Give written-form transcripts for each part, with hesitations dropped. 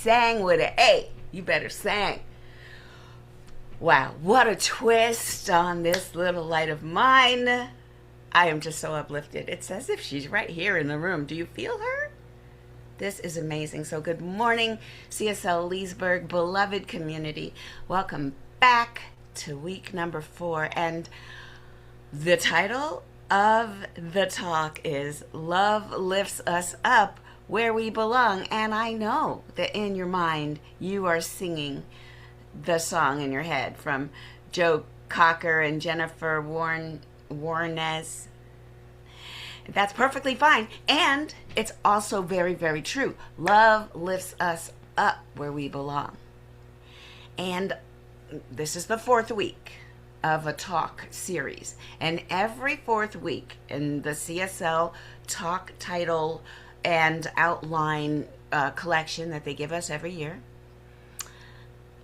sang with an A. You better sang. Wow, what a twist on this little light of mine. I am just so uplifted. It's as if she's right here in the room. Do you feel her? This is amazing. So good morning, CSL Leesburg, beloved community. Welcome back to week number 4. And the title of the talk is Love Lifts Us Up Where We Belong. And I know that in your mind, you are singing the song in your head from Joe Cocker and Jennifer Warnes. That's perfectly fine. And it's also very, very true. Love lifts us up where we belong. And this is the 4th week of a talk series. And every 4th week in the CSL talk title and outline collection that they give us every year,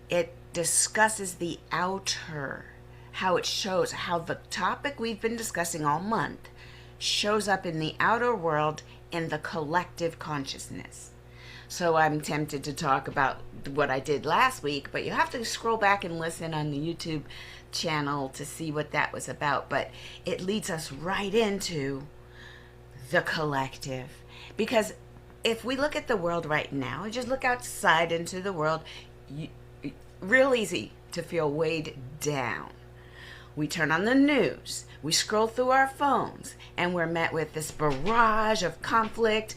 it discusses the outer, how it shows, how the topic we've been discussing all month shows up in the outer world in the collective consciousness. So I'm tempted to talk about what I did last week, but you have to scroll back and listen on the YouTube channel to see what that was about. But it leads us right into the collective. Because if we look at the world right now, just look outside into the world, real easy to feel weighed down. We turn on the news, we scroll through our phones, and we're met with this barrage of conflict.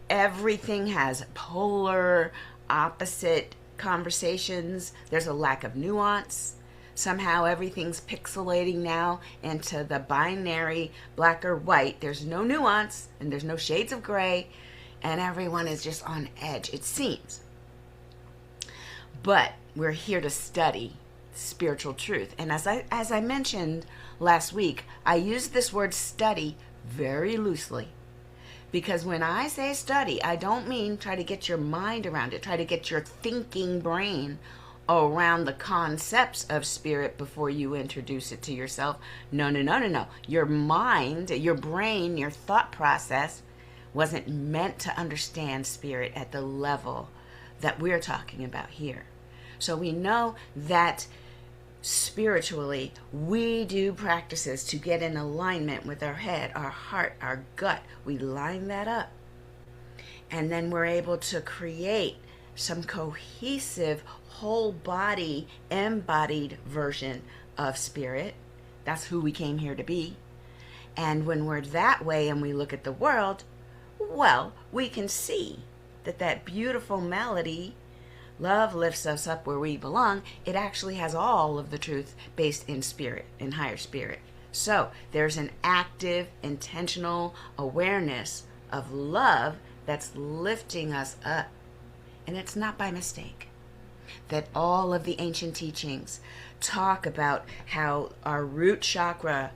Everything has polar opposite conversations. There's a lack of nuance. Somehow everything's pixelating now into the binary black or white. There's no nuance and there's no shades of gray, and everyone is just on edge, it seems. But we're here to study spiritual truth. And as I mentioned last week, I use this word study very loosely. Because when I say study, I don't mean try to get your mind around it, try to get your thinking brain around the concepts of spirit before you introduce it to yourself. No. Your mind, your brain, your thought process wasn't meant to understand spirit at the level that we're talking about here. So we know that spiritually, we do practices to get in alignment with our head, our heart, our gut. We line that up. And then we're able to create some cohesive, whole body, embodied version of spirit. That's who we came here to be. And when we're that way and we look at the world, well, we can see that beautiful melody, love lifts us up where we belong, it actually has all of the truth based in spirit, in higher spirit. So there's an active, intentional awareness of love that's lifting us up. And it's not by mistake that all of the ancient teachings talk about how our root chakra,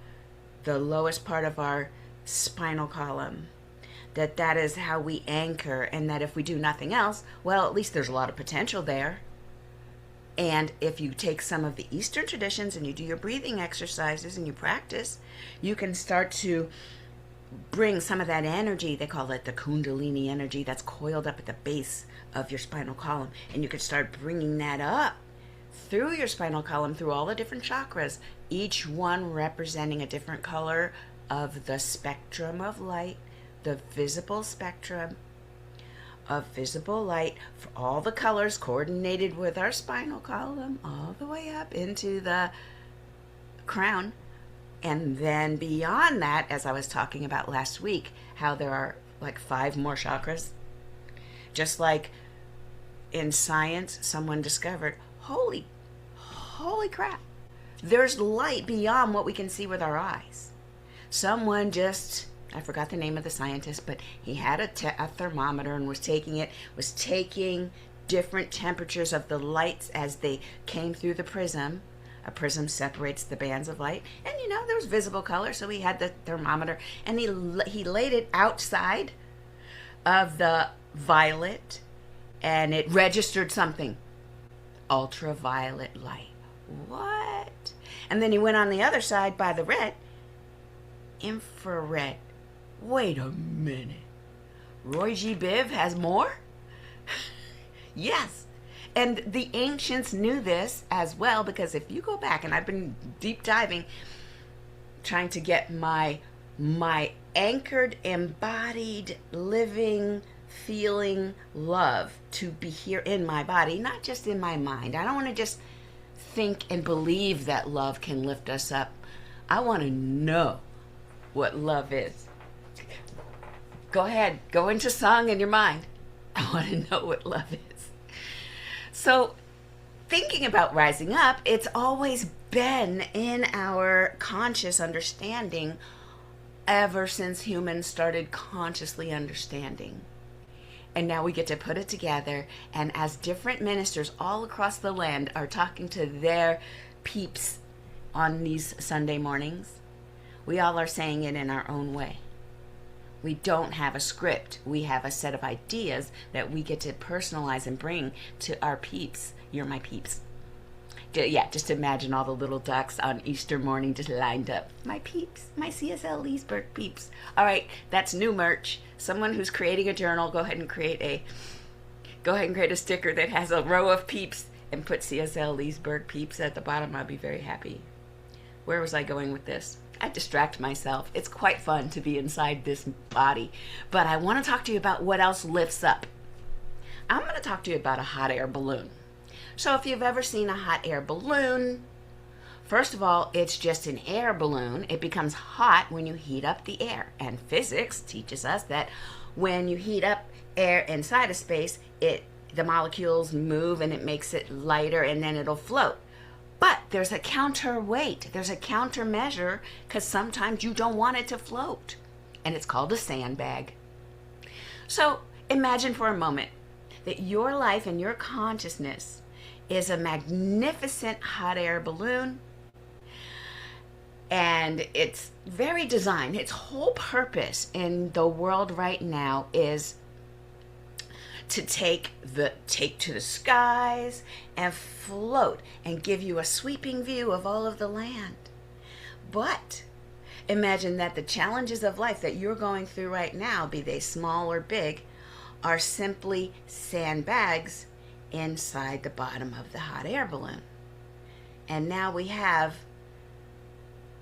the lowest part of our spinal column, that is how we anchor, and that if we do nothing else, well, at least there's a lot of potential there. And if you take some of the Eastern traditions and you do your breathing exercises and you practice, you can start to bring some of that energy, they call it the Kundalini energy, that's coiled up at the base of your spinal column. And you can start bringing that up through your spinal column, through all the different chakras, each one representing a different color of the spectrum of light, the visible spectrum of visible light, for all the colors coordinated with our spinal column all the way up into the crown. And then beyond that, as I was talking about last week, how there are like 5 more chakras. Just like in science, someone discovered, holy crap, there's light beyond what we can see with our eyes. Someone just, I forgot the name of the scientist, but he had a thermometer and was taking different temperatures of the lights as they came through the prism. A prism separates the bands of light, and there was visible color, so he had the thermometer, and he laid it outside of the violet, and it registered something, ultraviolet light. What? And then he went on the other side by the red, infrared. Wait a minute. Roy G. Biv has more? Yes. And the ancients knew this as well, because if you go back, and I've been deep diving, trying to get my anchored, embodied, living, feeling love to be here in my body, not just in my mind. I don't want to just think and believe that love can lift us up. I want to know what love is. Go ahead, go into song in your mind. I want to know what love is. So, thinking about rising up, it's always been in our conscious understanding ever since humans started consciously understanding. And now we get to put it together, and as different ministers all across the land are talking to their peeps on these Sunday mornings, we all are saying it in our own way. We don't have a script. We have a set of ideas that we get to personalize and bring to our peeps. You're my peeps. Yeah, just imagine all the little ducks on Easter morning just lined up. My peeps, my CSL Leesburg peeps. All right, that's new merch. Someone who's creating a journal, go ahead and create a sticker that has a row of peeps and put CSL Leesburg peeps at the bottom. I'll be very happy. Where was I going with this? I distract myself. It's quite fun to be inside this body. But I want to talk to you about what else lifts up. I'm going to talk to you about a hot air balloon. So if you've ever seen a hot air balloon, first of all, it's just an air balloon. It becomes hot when you heat up the air. And physics teaches us that when you heat up air inside a space, the molecules move and it makes it lighter, and then it'll float. But there's a counterweight, there's a countermeasure, because sometimes you don't want it to float. And it's called a sandbag. So imagine for a moment that your life and your consciousness is a magnificent hot air balloon. And it's very designed. Its whole purpose in the world right now is to take to the skies and float and give you a sweeping view of all of the land. But imagine that the challenges of life that you're going through right now, be they small or big, are simply sandbags inside the bottom of the hot air balloon. And now we have,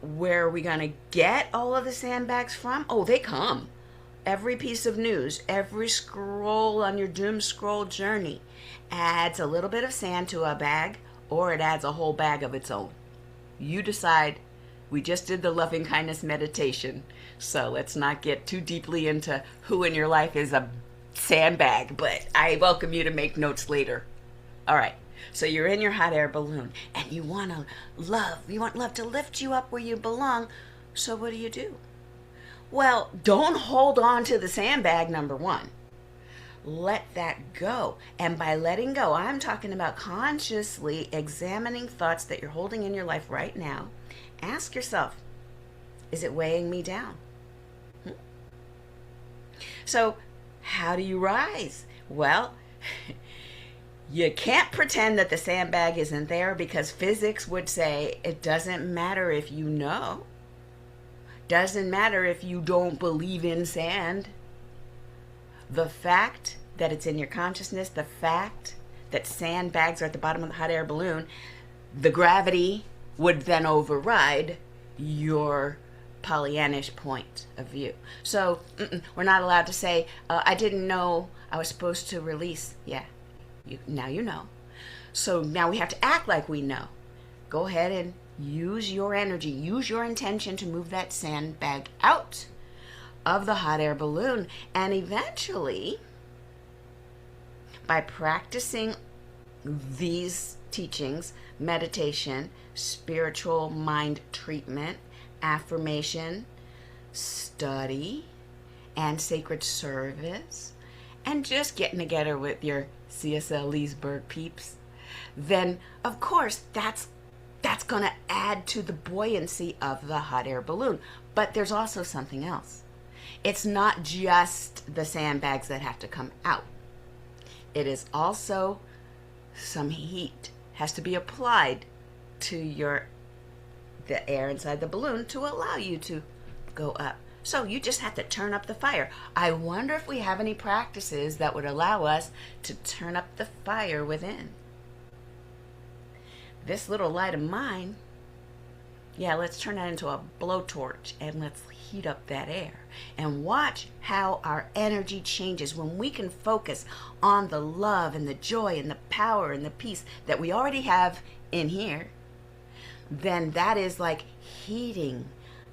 where are we going to get all of the sandbags from? Oh, they come. Every piece of news, every scroll on your doom scroll journey adds a little bit of sand to a bag, or it adds a whole bag of its own. You decide. We just did the loving kindness meditation, so let's not get too deeply into who in your life is a sandbag, but I welcome you to make notes later. All right, so you're in your hot air balloon, and you want love to lift you up where you belong, so what do? Well, don't hold on to the sandbag, number one. Let that go. And by letting go, I'm talking about consciously examining thoughts that you're holding in your life right now. Ask yourself, is it weighing me down? So, how do you rise? Well, you can't pretend that the sandbag isn't there, because physics would say it doesn't matter if you know. Doesn't matter if you don't believe in sand. The fact that it's in your consciousness, the fact that sandbags are at the bottom of the hot air balloon, the gravity would then override your Pollyannish point of view. So we're not allowed to say, I didn't know I was supposed to release. Yeah, now you know. So now we have to act like we know. Go ahead and use your energy, use your intention to move that sandbag out of the hot air balloon. And eventually, by practicing these teachings, meditation, spiritual mind treatment, affirmation, study, and sacred service, and just getting together with your CSL Leesburg peeps, then of course that's going to add to the buoyancy of the hot air balloon. But there's also something else. It's not just the sandbags that have to come out. It is also some heat has to be applied to the air inside the balloon to allow you to go up. So you just have to turn up the fire. I wonder if we have any practices that would allow us to turn up the fire within. This little light of mine, yeah, let's turn that into a blowtorch and let's heat up that air. And watch how our energy changes when we can focus on the love and the joy and the power and the peace that we already have in here. Then that is like heating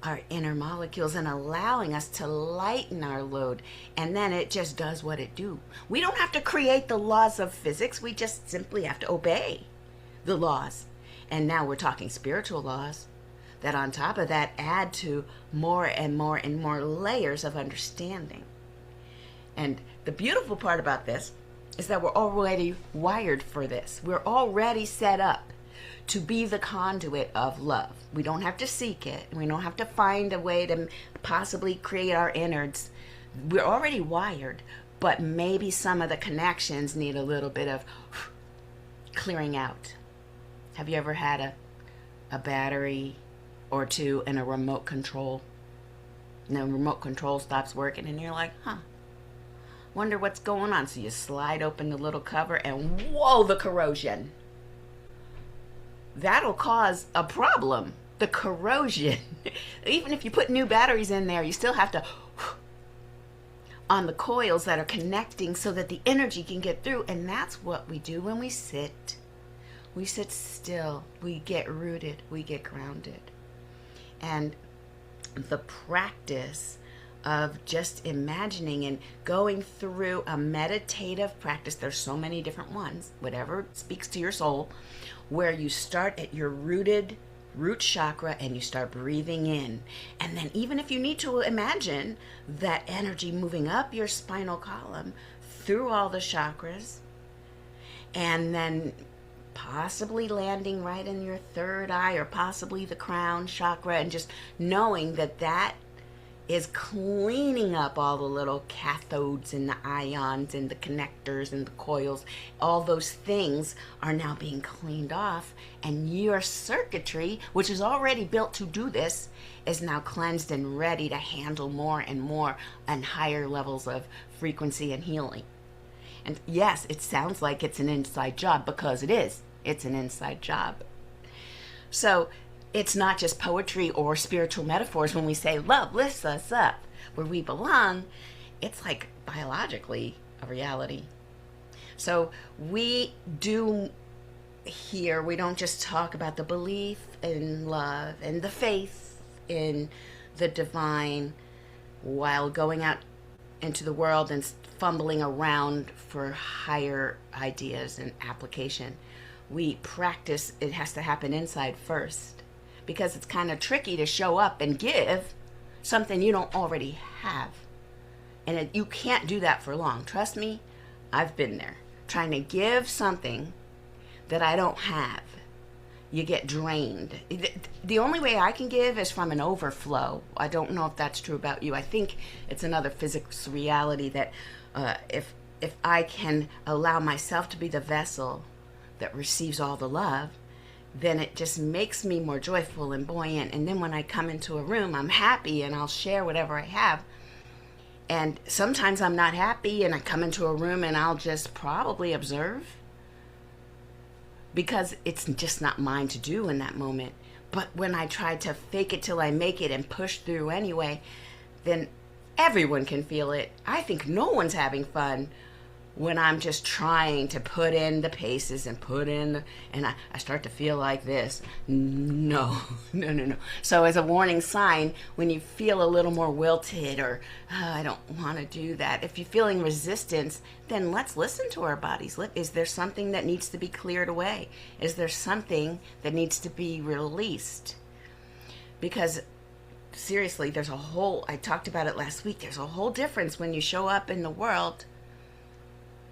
our inner molecules and allowing us to lighten our load. And then it just does what it do. We don't have to create the laws of physics. We just simply have to obey the laws. And now we're talking spiritual laws that on top of that add to more and more and more layers of understanding. And the beautiful part about this is that we're already wired for this. We're already set up to be the conduit of love. We don't have to seek it. We don't have to find a way to possibly create our innards. We're already wired, but maybe some of the connections need a little bit of clearing out. Have you ever had a battery or two in a remote control? And the remote control stops working and you're like, wonder what's going on. So you slide open the little cover and whoa, the corrosion. That'll cause a problem. The corrosion. Even if you put new batteries in there, you still have to on the coils that are connecting so that the energy can get through. And that's what we do when we sit. We sit still. We get rooted. We get grounded. And the practice of just imagining and going through a meditative practice, there's so many different ones, whatever speaks to your soul, where you start at your root chakra and you start breathing in. And then even if you need to imagine that energy moving up your spinal column through all the chakras and then possibly landing right in your third eye or possibly the crown chakra, and just knowing that that is cleaning up all the little cathodes and the ions and the connectors and the coils. All those things are now being cleaned off, and your circuitry, which is already built to do this, is now cleansed and ready to handle more and more and higher levels of frequency and healing. And yes, it sounds like it's an inside job, because it is. It's an inside job. So it's not just poetry or spiritual metaphors when we say love lifts us up where we belong. It's like biologically a reality. So we do here, we don't just talk about the belief in love and the faith in the divine while going out into the world and fumbling around for higher ideas and application. We practice, it has to happen inside first, because it's kind of tricky to show up and give something you don't already have. And you can't do that for long. Trust me, I've been there. Trying to give something that I don't have. You get drained. The only way I can give is from an overflow. I don't know if that's true about you. I think it's another physics reality that if I can allow myself to be the vessel that receives all the love, then it just makes me more joyful and buoyant. And then when I come into a room, I'm happy and I'll share whatever I have. And sometimes I'm not happy and I come into a room and I'll just probably observe, because it's just not mine to do in that moment. But when I try to fake it till I make it and push through anyway, then everyone can feel it. I think no one's having fun when I'm just trying to put in the paces and and I start to feel like this. No. So as a warning sign, when you feel a little more wilted or I don't want to do that, if you're feeling resistance, then let's listen to our bodies. Is there something that needs to be cleared away? Is there something that needs to be released? Because seriously, I talked about it last week, there's a whole difference when you show up in the world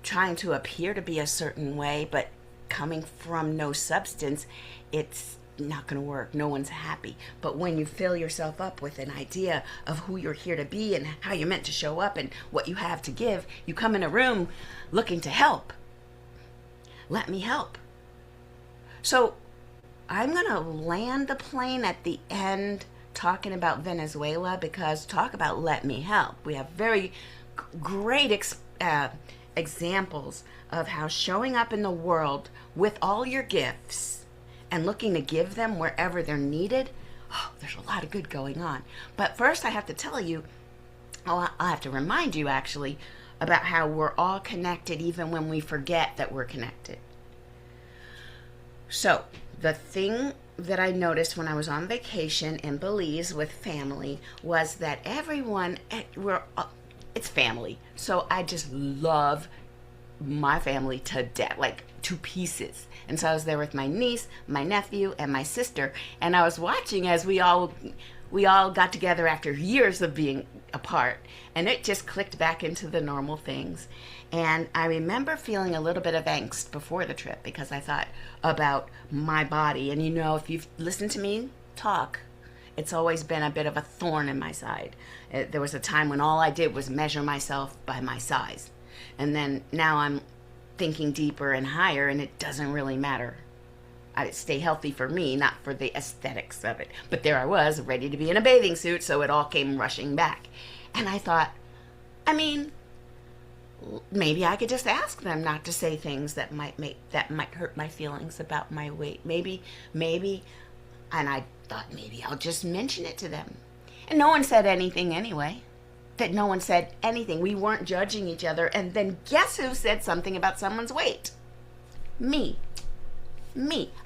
trying to appear to be a certain way, but coming from no substance, it's not going to work. No one's happy. But when you fill yourself up with an idea of who you're here to be and how you're meant to show up and what you have to give, you come in a room looking to help. Let me help. So I'm going to land the plane at the end talking about Venezuela because talk about let me help. We have very great examples of how showing up in the world with all your gifts and looking to give them wherever they're needed. Oh, there's a lot of good going on. But first I have to tell you, I have to remind you actually about how we're all connected even when we forget that we're connected. So the thing that I noticed when I was on vacation in Belize with family was that everyone, it's family. So I just love my family to death, like to pieces. And so I was there with my niece, my nephew, and my sister, and I was watching as we all got together after years of being apart, and it just clicked back into the normal things. And I remember feeling a little bit of angst before the trip because I thought about my body. And if you've listened to me talk, it's always been a bit of a thorn in my side. There was a time when all I did was measure myself by my size. And then now I'm thinking deeper and higher, and it doesn't really matter. I stay healthy for me, not for the aesthetics of it. But there I was, ready to be in a bathing suit, so it all came rushing back. And I thought, maybe I could just ask them not to say things that might hurt my feelings about my weight. Maybe, and I thought maybe I'll just mention it to them. And no one said anything anyway. No one said anything. We weren't judging each other. And then guess who said something about someone's weight? Me.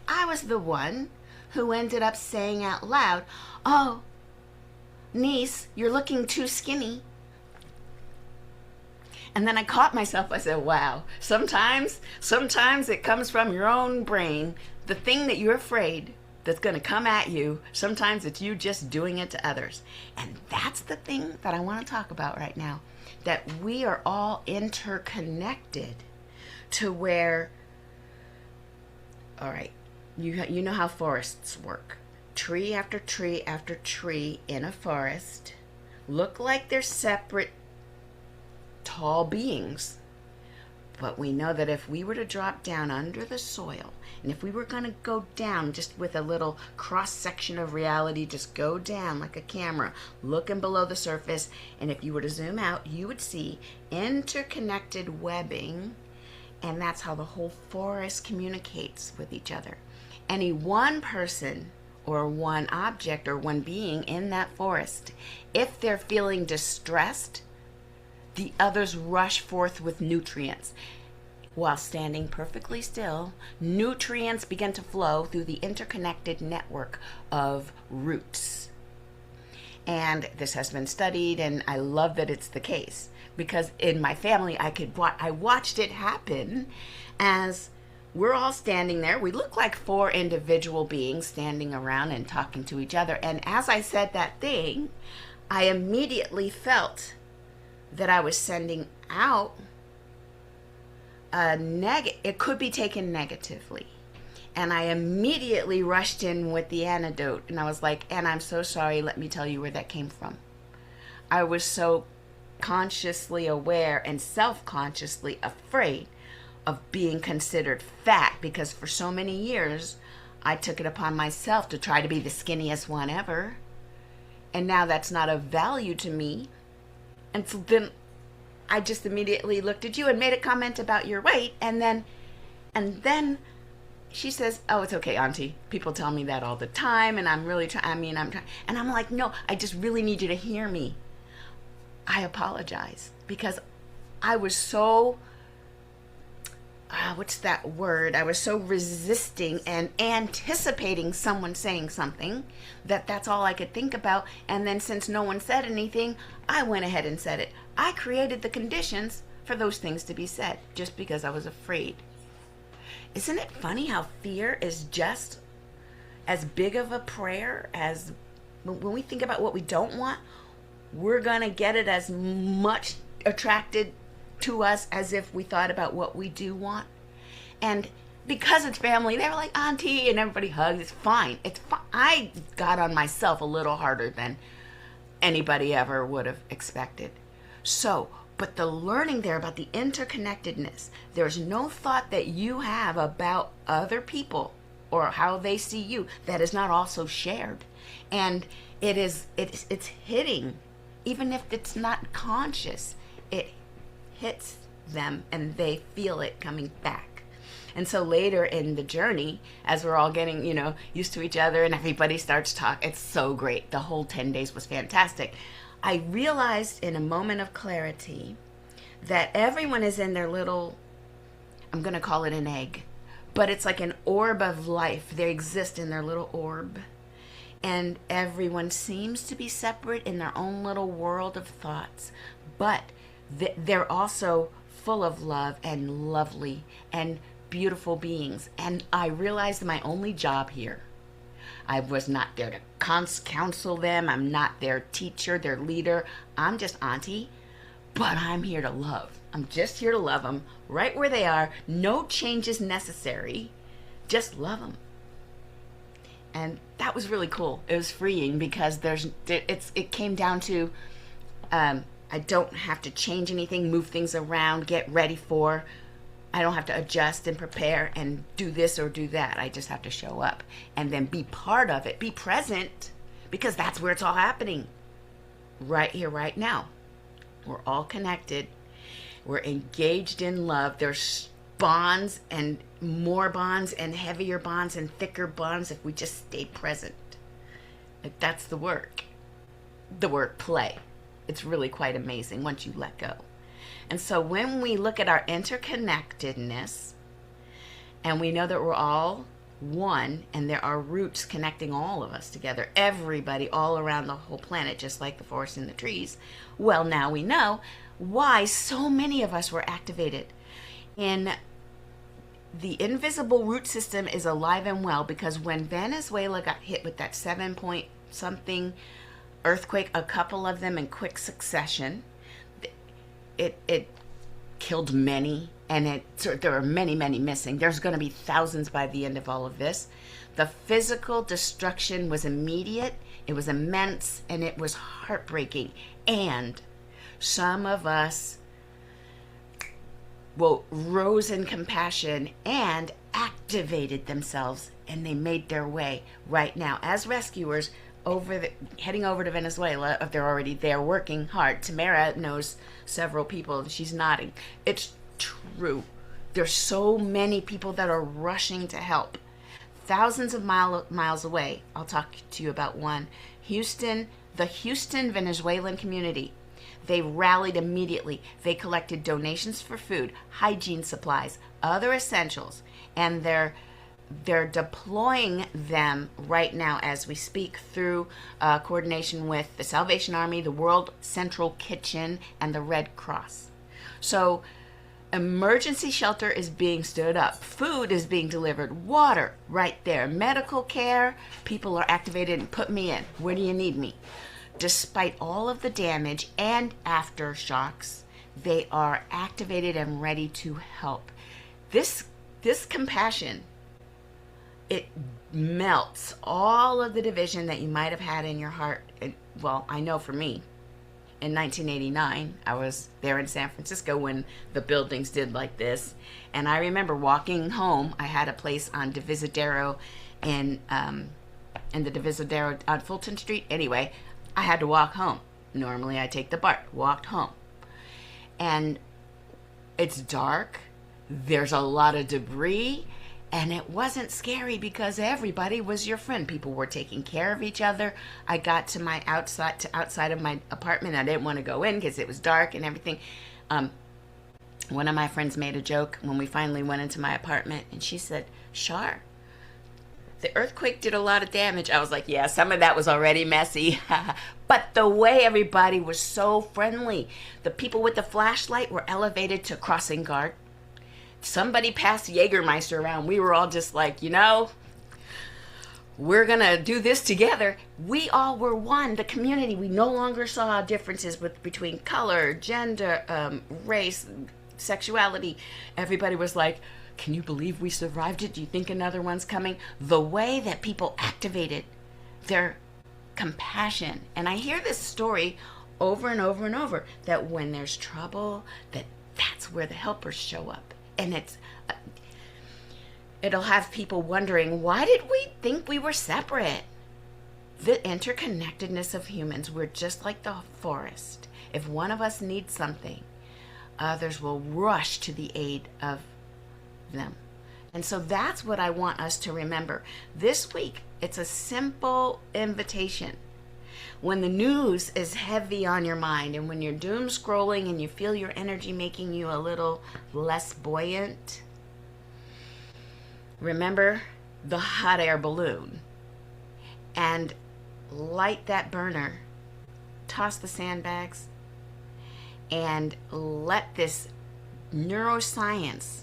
I was the one who ended up saying out loud, "Oh, niece, you're looking too skinny." And then I caught myself. I said, wow, sometimes it comes from your own brain. The thing that you're afraid that's going to come at you, sometimes it's you just doing it to others. And that's the thing that I want to talk about right now, that we are all interconnected to where, all right, you know how forests work. Tree after tree after tree in a forest look like they're separate tall beings. But we know that if we were to drop down under the soil, and if we were going to go down just with a little cross section of reality, just go down like a camera, looking below the surface, and if you were to zoom out, you would see interconnected webbing, and that's how the whole forest communicates with each other. Any one person or one object or one being in that forest, if they're feeling distressed, the others rush forth with nutrients. While standing perfectly still, nutrients begin to flow through the interconnected network of roots. And this has been studied, and I love that it's the case, because in my family, I watched it happen as we're all standing there. We look like four individual beings standing around and talking to each other. And as I said that thing, I immediately felt that I was sending out it could be taken negatively. And I immediately rushed in with the antidote, and I was like, and I'm so sorry, let me tell you where that came from. I was so consciously aware and self-consciously afraid of being considered fat, because for so many years I took it upon myself to try to be the skinniest one ever. And now that's not of value to me. And so then I just immediately looked at you and made a comment about your weight. And then she says, "Oh, it's okay, Auntie. People tell me that all the time. And I'm really trying. And I'm like, no, I just really need you to hear me. I apologize, because I was so, what's that word? I was so resisting and anticipating someone saying something that's all I could think about. And then since no one said anything, I went ahead and said it. I created the conditions for those things to be said just because I was afraid." Isn't it funny how fear is just as big of a prayer as when we think about what we don't want, we're going to get it as much attracted to us as if we thought about what we do want. And because it's family, they were like, "Auntie," and everybody hugs. It's fine. It's fine. I got on myself a little harder than anybody ever would have expected. So, but the learning there about the interconnectedness, there's no thought that you have about other people or how they see you that is not also shared. And it's hitting, even if it's not conscious, it hits them and they feel it coming back. And so later in the journey, as we're all getting, used to each other and everybody starts talking, it's so great. The whole 10 days was fantastic. I realized in a moment of clarity that everyone is in their little, I'm going to call it an egg, but it's like an orb of life. They exist in their little orb. And everyone seems to be separate in their own little world of thoughts, but they're also full of love and lovely and beautiful beings. And I realized my only job here, I was not there to counsel them. I'm not their teacher, their leader. I'm just auntie, but I'm here to love. I'm just here to love them right where they are. No changes necessary. Just love them. And that was really cool. It was freeing because it came down to I don't have to change anything, move things around, get ready for. I don't have to adjust and prepare and do this or do that. I just have to show up and then be part of it, be present, because that's where it's all happening. Right here, right now. We're all connected. We're engaged in love. There's bonds and more bonds and heavier bonds and thicker bonds if we just stay present. Like, that's the work. The work play. It's really quite amazing once you let go. And so when we look at our interconnectedness and we know that we're all one and there are roots connecting all of us together, everybody all around the whole planet, just like the forest and the trees, well, now we know why so many of us were activated. In the invisible root system is alive and well because when Venezuela got hit with that 7 something earthquake, a couple of them in quick succession, it killed many, and there are many missing. There's going to be thousands by the end of all of this. The physical destruction was immediate, it was immense, and it was heartbreaking. And some of us rose in compassion and activated themselves, and they made their way right now as rescuers heading over to Venezuela. If they're already there working hard. Tamara knows several people. She's nodding. It's true. There's so many people that are rushing to help. Thousands of miles away. I'll talk to you about one. The Houston Venezuelan community. They rallied immediately. They collected donations for food, hygiene supplies, other essentials, and they're deploying them right now as we speak through coordination with the Salvation Army, the World Central Kitchen, and the Red Cross. So emergency shelter is being stood up. Food is being delivered. Water right there. Medical care. People are activated and put me in. Where do you need me? Despite all of the damage and aftershocks, they are activated and ready to help. This compassion, it melts all of the division that you might have had in your heart. Well, I know for me, in 1989, I was there in San Francisco when the buildings did like this. And I remember walking home. I had a place on Divisadero in the Divisadero on Fulton Street. Anyway, I had to walk home. Normally I take the BART, walked home. And it's dark. There's a lot of debris. And it wasn't scary because everybody was your friend. People were taking care of each other. I got to my outside of my apartment. I didn't want to go in because it was dark and everything. One of my friends made a joke when we finally went into my apartment, and she said, "Shar, the earthquake did a lot of damage." I was like, yeah, some of that was already messy. But the way everybody was so friendly. The people with the flashlight were elevated to crossing guard. Somebody passed Jägermeister around. We were all just like, we're going to do this together. We all were one, the community. We no longer saw differences between color, gender, race, sexuality. Everybody was like, can you believe we survived it? Do you think another one's coming? The way that people activated their compassion. And I hear this story over and over and over, that when there's trouble, that's where the helpers show up. And It'll have people wondering, why did we think we were separate? The interconnectedness of humans, we're just like the forest. If one of us needs something, others will rush to the aid of them. And so that's what I want us to remember. This week, it's a simple invitation. When the news is heavy on your mind and when you're doom scrolling and you feel your energy making you a little less buoyant, remember the hot air balloon and light that burner, toss the sandbags, and let this neuroscience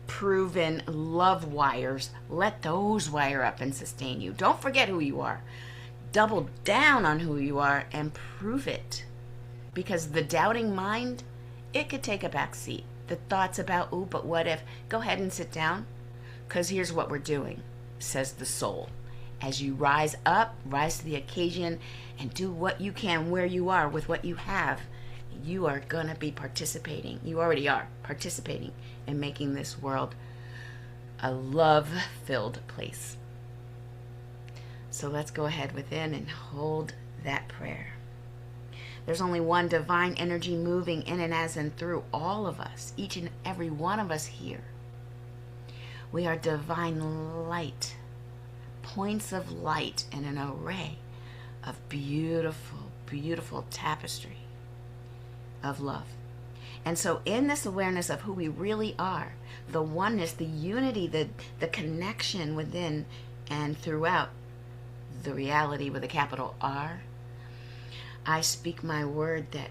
proven love wires, let those wire up and sustain you. Don't forget who you are. Double down on who you are and prove it. Because the doubting mind, it could take a back seat. The thoughts about, ooh, but what if? Go ahead and sit down. Because here's what we're doing, says the soul. As you rise up, rise to the occasion, and do what you can where you are with what you have, you are going to be participating. You already are participating in making this world a love-filled place. So let's go ahead within and hold that prayer. There's only one divine energy moving in and as and through all of us, each and every one of us here. We are divine light, points of light in an array of beautiful, beautiful tapestry of love. And so in this awareness of who we really are, the oneness, the unity, the connection within and throughout the reality with a capital R, I speak my word that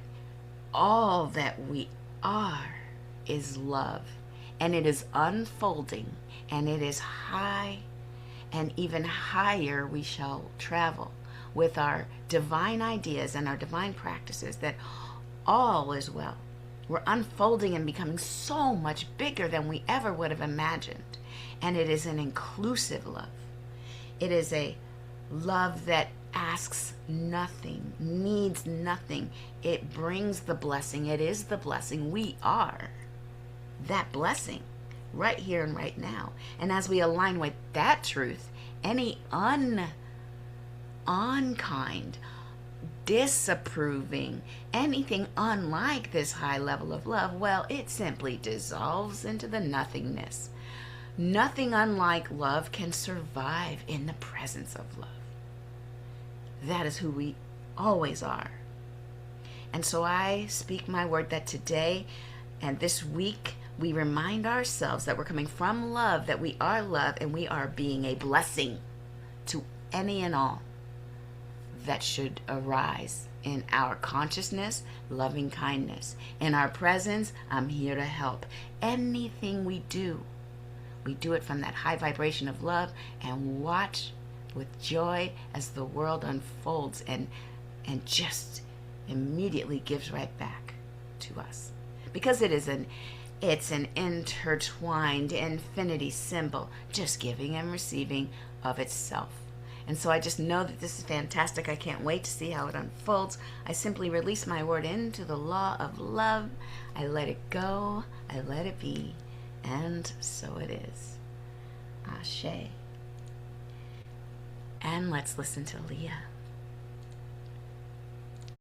all that we are is love, and it is unfolding, and it is high, and even higher we shall travel with our divine ideas and our divine practices, that all is well. We're unfolding and becoming so much bigger than we ever would have imagined. And it is an inclusive love. It is a love that asks nothing, needs nothing. It brings the blessing. It is the blessing. We are that blessing right here and right now. And as we align with that truth, any unkind, disapproving, anything unlike this high level of love, well, it simply dissolves into the nothingness. Nothing unlike love can survive in the presence of love. That is who we always are. And so I speak my word that today and this week we remind ourselves that we're coming from love, that we are love, and we are being a blessing to any and all that should arise in our consciousness, loving kindness. In our presence, I'm here to help. Anything we do it from that high vibration of love, and watch with joy as the world unfolds and just immediately gives right back to us. Because it's an intertwined infinity symbol, just giving and receiving of itself. And so I just know that this is fantastic. I can't wait to see how it unfolds. I simply release my word into the law of love. I let it go. I let it be. And so it is. Ashe. And let's listen to Leah.